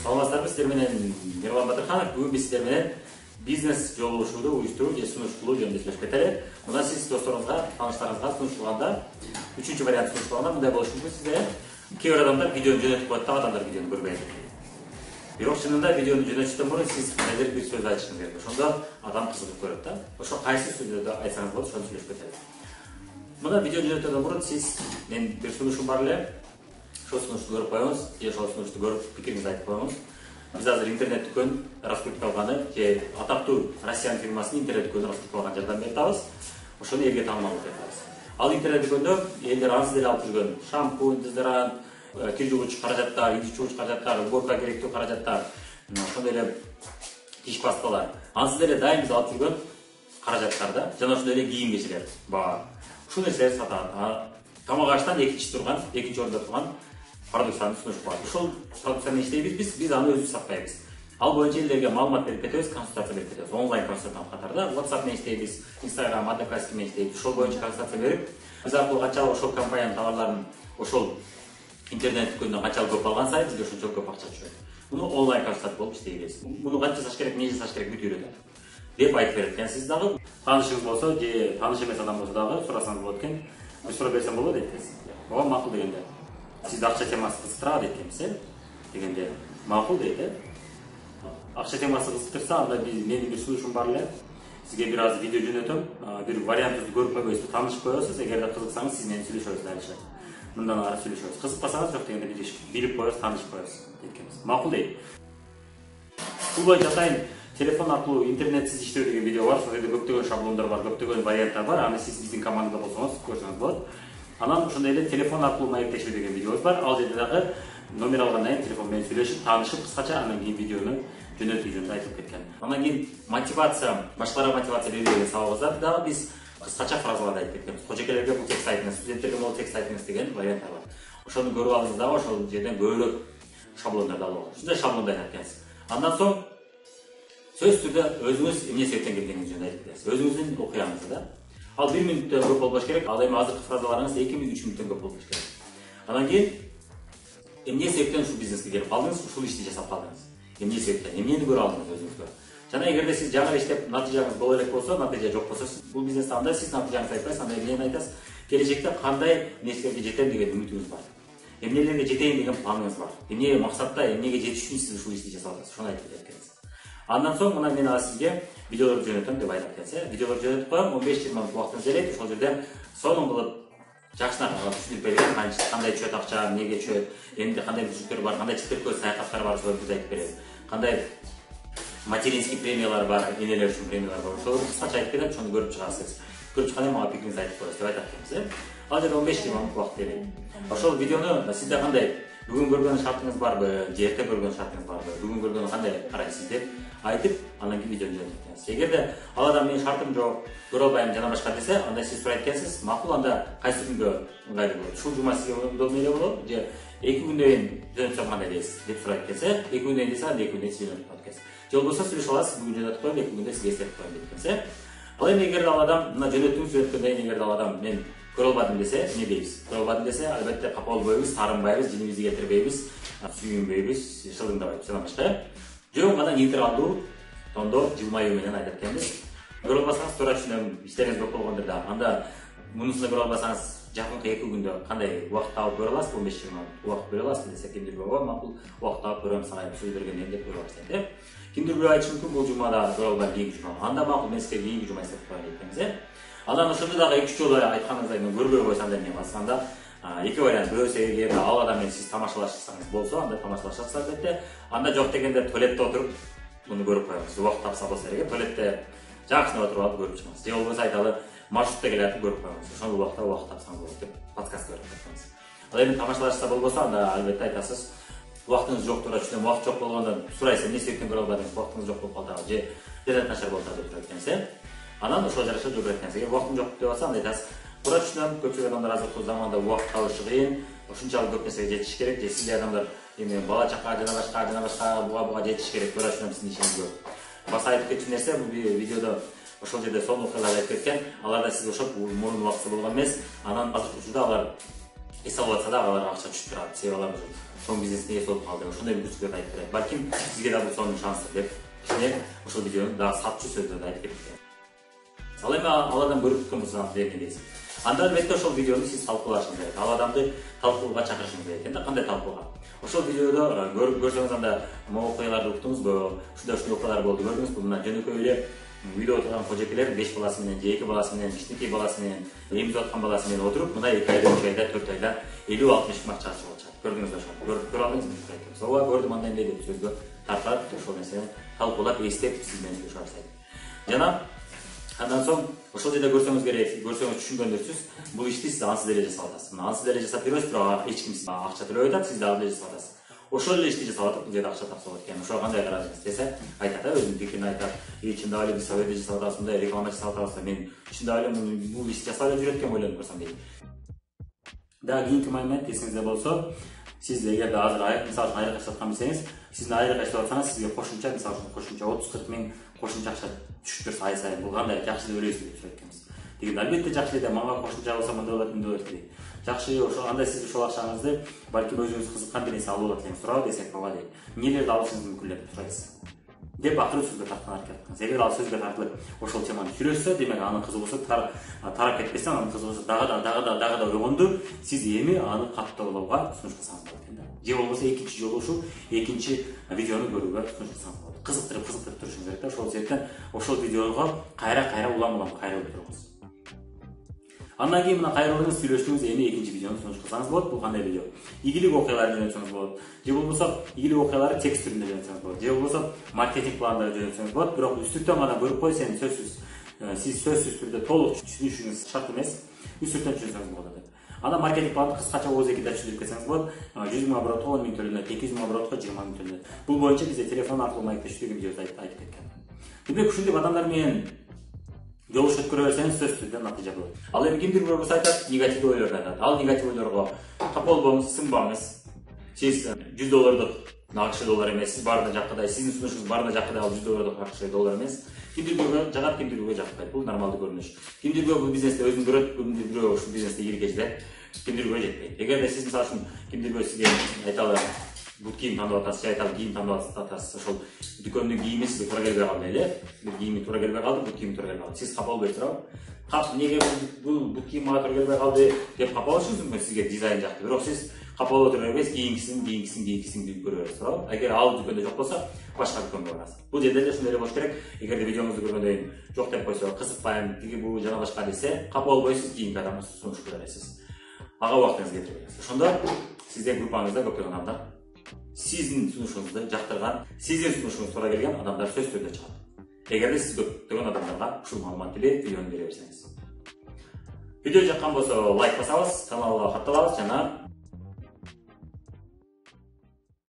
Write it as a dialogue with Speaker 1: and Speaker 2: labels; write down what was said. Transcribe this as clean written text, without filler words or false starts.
Speaker 1: Саламатсыздарбы, сиздер менен Мирлан Батырханов. Бүгүн биз сиздер менен бизнес жолугушууну уюштуруу же сунуш кылуу жөнүндө сүйлөшүп кетели. Мына сиз досторуңузга, тааныштарыңызга сунушталганда, үчүнчү вариант сунушталганда мындай болушу мүмкүн сизде. Кээ бир адамдар видеону жөнөтүп коет да, адамдар видеону көрбөйт. Бирок чынында видеону жөнөтүштөн мурун сиз кандайдыр бир сөз айтышыңыз керек. Ошондо адам кызыгып көрөт да. Ошо кайсы сөздү айтсаңыз болот, ошону сүйлөшүп кетели. Мына видео жөнөтүүдөн мурун сиз менин бир сунушум бар эле. Ошол сунушту көрүп коюңуз, же ошол сунушту көрүп пикириңизди айтып коюңуз. Biz азыр интернет дүкөн раскруткалганы, же атактуу Россиянын фирмасынын интернет дүкөнү раскруткалган жардам берип атабыз. Ошону элге таанымал кылып атабыз. Ал интернет дүкөндө элдер ансыз деле алып жүргөн шампунь, дезодорант, кир жуугуч каражаттар, иди жуугуч каражаттар, уборка керектүү каражаттар, ошондой эле тиш пасталар, ансыз деле дайым биз алып жүргөн каражаттар да, жана ошондой эле кийим кечелер бар. Ушул нерселерди сатат. Тамак аштан экинчи орунда турган продукцияны сунуштап коет. Ушул продукцияны иштейбиз биз аны өзүбүз сатпайбыз. Ал боюнча элдерге маалымат берип кетебиз, консультация берип кетебиз. Онлайн консультант катарда WhatsApp менен иштейбиз, Instagram, Одноклассники менен иштейбиз. Ошол боюнча консультация берип, биз аркылуу канчалык ошол компаниянын товарларын ошол интернет дүкөнүнөн канчалык көп алган сайын бизге ошончолук көп акча түшөт. Муну онлайн консультант болуп иштейбиз. Муну канча жасаш керек, эмне жасаш керек бүт үйрөтөт деп айтып берет экен. Сиз дагы таанышыңыз болсо, же тааныш эмес адам болсо дагы сурасаңыз болот экен. Бир суроо берсем болот дейт экенсиз. Ооба, макул дегенде. Сизди акча темасы кызыктырабы дейт экенбиз, дегенде макул дейт. Акча темасы кызыктырса, анда менин бир сунушум бар эле. Сизге бир аз видео жөнөтөм, бир вариантыбызды көрүп койбойсузбу, таанышып коесуз. Эгерде кызыксаңыз, сиз менен сүйлөшөбүз дальше. Мындан ары сүйлөшөбүз. Кызыкпасаңыз жок дегенде биз билип коебуз, таанышып коебуз дейт экенбиз. Макул дейт. Бул боюнча атайын телефон аркылуу интернетсиз иштөө деген видео бар. Ошол жерде көптөгөн шаблондор бар, көптөгөн варианттар бар. Аны сиз биздин командада болсоңуз көрсөңүз болот. Анан ошондой эле телефон аркылуу маектешүү деген видеобуз бар. Ал жерде дагы номер алгандан кийин телефон менен сүйлөшүп, таанышып, кыскача анан кийин видеону жөнөтүү жөнүндө айтып кеткен. Анан кийин мотивация, башкаларга мотивация берүү деген сабагыбызда дагы биз кыскача фразаларды айтып кеткенбиз. Кожокейлерге бул текст айтыңыз, студенттерге бул текст айтыңыз деген варианттар бар. Ошону көрүп алыңыз дагы ошол жерден көбүрөөк шаблондорду алып алыңыз. Ушундай шаблондо айтып кеткенсиз. Андан соң сөзсүз түрдө өзүңүз эмне себептен келгениңизди жөнүндө айтып кетесиз. Өзүңүздүн окуяңызды да. Ал 1 мүнөттөн көп болбош керек. Ал эми азыркы фразаларыңыз 2-3 мүнөттөн көп болбош керек. Анан кийин эмне себептен ушул бизнеске келип калдыңыз, ушул ишти жасап калдыңыз. Эмне себептен, эмнени көрүп алдыңыз өзүңүзгө. Жана эгерде сиз жаңы иштеп натыйжаңыз боло элек болсо, натыйжа жок болсо, бул бизнесте анда сиз натыйжаңызды айтпайсыз, анда эмнени айтасыз? Келечекте кандай нерселерге жетем деген үмүтүңүз бар. Эмнелерге жетейин деген планыңыз бар. Эмне максатта, эмнеге жетиш үчүн сиз ушул ишти жасап атасыз. Ошону айтып кеткенсиз. Андан соң мына мен сизге видеолор жөнөтөм деп айтып кетсем, видеолор жөнөтүп коем, 15-20 мүнөт убактыңыз берет. Ошол жерде сонун кылып жакшыраак түшүнүп берген, кандай чөт акча, эмнеге чөт, эмне кандай бүжүктөр бар, кандай четиркөө саякаттар бар, ошолорду айтып берем. Кандай материнский премиялар бар, энелер үчүн премиялар бар. Ошолорду кыскача айтып берем, ошону көрүп чыгасыз. Көрүп чыккандан кийин мага пикириңизди айтып коесуз деп айтат экенбиз. Ал жерде 15-20 мүнөт убакыт берейин. Ошол видеону сизде кандай бүгүн көргөн шартыңыз барбы, же эртең көргөн шартыңыз барбы, бүгүн көргөнгө кандай карайсыз деп айтып, анан кийин видеону жөнөтүп кетесиз. Эгерде ал адам менин шартым жок, көрө албайм жана башка десе, анда сиз сурайт экенсиз, макул, анда кайсы күнгө ыңгайлуу болот? Ушул жума сизге удобный эле болот, же 2 күндөн кийин жөнөтсөм кандай дейсиз деп сурайт экенсиз. 2 күндөн кийин десе, анда 2 күндөн кийин жөнөтүп коет экенсиз. Же болбосо сүйлөшүп аласыз, бүгүн жөнөтүп коем, 2 күндө сизге эстетип коем деп экенсиз. Ал эми эгерде ал адам мына жөнөттүңүздөн кийин эгерде ал адам мен көрө албадым десе, эмне дейбиз? Көрө албадым десе, албетте капа болбойбуз, таарынбайбыз, жинибизди кетирбейбиз, сүйүнбөйбүз, шылыңдабайбыз, жана башка. Жөн гана нейтралдуу тондо жылмаюу менен айтат экенбиз. Көрө албасаңыз туура түшүнөм, иштериңиз көп болгондор да. Анда мунусуну көрө албасаңыз, жакынкы 2 күндө кандай убакыт таап көрө аласыз, 15-20 мүнөт убакыт бере аласыз десе, кимдир бирөө макул убакыт таап көрөм, сага сөз бергенден деп көрө аласыз деп. Кимдир бирөө айтышы мүмкүн, бул жумада көрө албайм, кийинки жума. Анда макул, мен сизге кийинки жума эстетип коем деп экенбиз. Анан ошондо дагы 2-3 жолу айтканыңыздай мен көрбөй койсом да эмне кыласыз? Анда эки вариант. Бирөөсү эгерде ал адам менен сиз тамашалашсаңыз болсо, анда тамашалашасыз албетте. Анда жок дегенде туалетте отуруп муну көрүп коебуз. Убакыт тапса болсо керек, туалетте жакшына отуруп алып көрүп чыгасыз. Же болбосо айталы маршрутта келатып көрүп коебуз. Ошол убакытта убакыт тапсаңыз болот деп подсказка берип коебуз. Ал эми тамашалашса болбосо, анда албетте айтасыз. Убактыңыз жок, туура түшүнөм. Убакыт жок болгондон сурайсыз, эмне себептен көрө албадыңыз? Убактыңыз жок болуп калды, же интернет начар болуп деп сурайт экенсиз. Анан ошого жараша жооп берет экенсиз. Эгер убактым жок деп атса, анда айтасыз. Туура түшүнөм, көпчүлүк адамдар азыркы заманда убакыт табышы кыйын, ушунчалык көп нерсеге жетиш керек, же сиздей адамдар эми бала чака жана башка буга жетиш керек. Туура түшүнөм сиздин ишиңизгө. Баса айтып кетчү нерсе, бул видеодо ошол жерде сонун окуяларды айтып кеткен. Аларда сиз ошол мурун убактысы болгон эмес. Анан азыркы учурда алар эс алып атса да аларга акча түшүп турат. Себеби алар чоң бизнесте эс болуп калды. Ошондой мүмкүнчүлүктөрдү айтып берет. Балким сизге да бул сонун шанс деп ишенем. Ошол видеону дагы сатчу сөздөрдү айтып кетти. Ал эми ал адам көрүп турганыңыздан эмнедейсиз? Анда албетте ошол видеону сиз талкуулашыңыз керек. Ал адамды талкууга чакырышыңыз керек. Энди кандай талкууга? Ошол видеодо көрсөңүз анда могу окуяларды уктуңузбу? Ушундай окуялар болду көрдүңүзбү? Мына жөнөкөй эле үйдө отурган кожокейлер 5 баласы менен же 2 баласы менен, кичинекей баласы менен, эмизип аткан баласы менен отуруп, мына 2 айда, 3 айда, 4 айда 50-60 миң акча чыгып. Көрдүңүздүр ошону? Көрө алдыңызбы? Ооба, көрдүм, андай эле деп сөзгө тартат, ошол нерсени талкуулап, эстеп сиз менен сүйлөшө баштайт. Жана андан соң ошол жерде көрсөңүз керек, көрсөңүз түшүнгөндүрсүз, бул ишти сиз ансыз эле жасап атасыз. Мына ансыз эле жасап жүрөсүз, бирок эч ким сизге акча төлөбөй атат, сиз дагы эле жасап атасыз. Ошол эле ишти жасап атып, бул жерде акча тапса болот экен. Ошого кандай карайсыз десе, айтат, өзүнүн пикирин айтат. Чындап эле биз совет жасап атабыз, мындай реклама жасап атабыз. Мен чындап эле бул ишти жасап эле жүрөт экен ойлонуп көрсөм дейт. Дагы кийинки момент эсиңизде болсо, сиз эгерде азыр мисалы үчүн айрыкка чыгып десеңиз, сиздин айрыкка чыгып атсаңыз, сизге кошумча, мисалы үчүн кошумча 30-40 миң кошумча акча түшүп турса ай сайын, бул кандай жакшы деп ойлойсузбу деп сурайт экенбиз. Деген албетте жакшы эле, мага кошумча болсо мындай болот, мындай болот дейт. Жакшы, ошо андай сиз ошол акчаңызды балким өзүңүз кызыккан нерсе алып алат элеңиз, туурабы десек, ооба дейт. Эмнелерди алышыңыз мүмкүн эле деп сурайсыз. Деп акырын сөзгө тарткан аракет кылыңыз. Эгер ал сөзгө тартылып ошол теманы сүйлөшсө, демек анын кызыгуусу тарап кетпестен, анын кызыгуусу дагы да ойгонду, сиз эми аны каттоолоого сунуш кылсаңыз болот экен да. Же болбосо экинчи жолу ушу экинчи видеону көрүүгө сунуш кылсаңыз болот. Кызыктырып турушуңуз керек да. Ошол себептен ошол видеого кайра улам кайра көрүп туруңуз. Андан кийин мына кайрылдыңыз, сүйлөштүңүз, эми экинчи видеону сунуш кылсаңыз болот. Бул кандай видео? Игилик окуяларын жөнөтсөңүз болот. Же болбосо игилик окуялары текст түрүндө жөнөтсөңүз болот. Же болбосо маркетинг пландарын жөнөтсөңүз болот. Бирок үстүртөн гана көрүп койсоң, сиз сөзсүз түрдө толук түшүнүшүңүз шарт эмес. Үстүртөн түшүнсөңүз болот. Анда маркетинг планды кыскача өзекиде түшүндүрүп кетсеңиз болот. 100 миң оборотко 10 миң төлөнөт, 200 миң оборотко 20 миң төлөнөт. Бул боюнча бизде телефон аркылуу маектештирүү видеосу айтып кеткен. Демек ушундай адамдар менен жолугуш өткөрө берсеңиз сөзсүз түрдө натыйжа болот. Ал эми кимдир бирөө болсо айтат, негатив ойлорду айтат. Ал негатив ойлорго капа болбоңуз, сынбаңыз. Сиз $100 акш доллар эмес, сиз баарына жаккыдай, сиздин сунушуңуз баарына жаккыдай, ал $100 акш доллар эмес. Кимдир бирөөгө жагат, кимдир бирөөгө жакпайт. Бул нормалдуу көрүнүш. Кимдир бирөө бул бизнесте өзүн көрөт, кимдир бирөө ушул бизнесте ийгиликке жетет, кимдир бирөө жетпейт. Эгерде сиз мисалы үчүн кимдир бирөө сизге айталы бут кийим тандап атасыз, же айталы кийим тандап атасыз, ошол дүкөндүн кийими сизге туура келбей калды эле. Бир кийими туура келбей калды, бут кийими туура келбей калды. Сиз капа болбойсуз, туурабы? Неге бул бут кийим мага туура келбей калды деп капа болушуңуз мүмкүн, сизге дизайн жакты. Бирок сиз капа боло тура бербейсиз, кийинкисин деп көрө бересиз, туурабы? Эгер ал дүкөндө жок болсо, башка дүкөнгө барасыз. Бул жерде эле ушундай эле болуш керек. Эгерде видеоңузду көргөндөн кийин жок деп койсо, кызыкпайм, тиги бул жана башка десе, капа болбойсуз, кийинки адамга сунуш бересиз. Ага убактыңызды кетире бересиз. Ошондо сиздин группаңызда көптөгөн адамдар сиздин сунушуңузду жактырган, сиздин сунушуңуз туура келген адамдар сөзсүз түрдө чыгат. Эгерде сиз көптөгөн адамдарга ушул маалыматты видеону бере берсеңиз. Видео жаккан болсо лайк басабыз, каналга катталабыз жана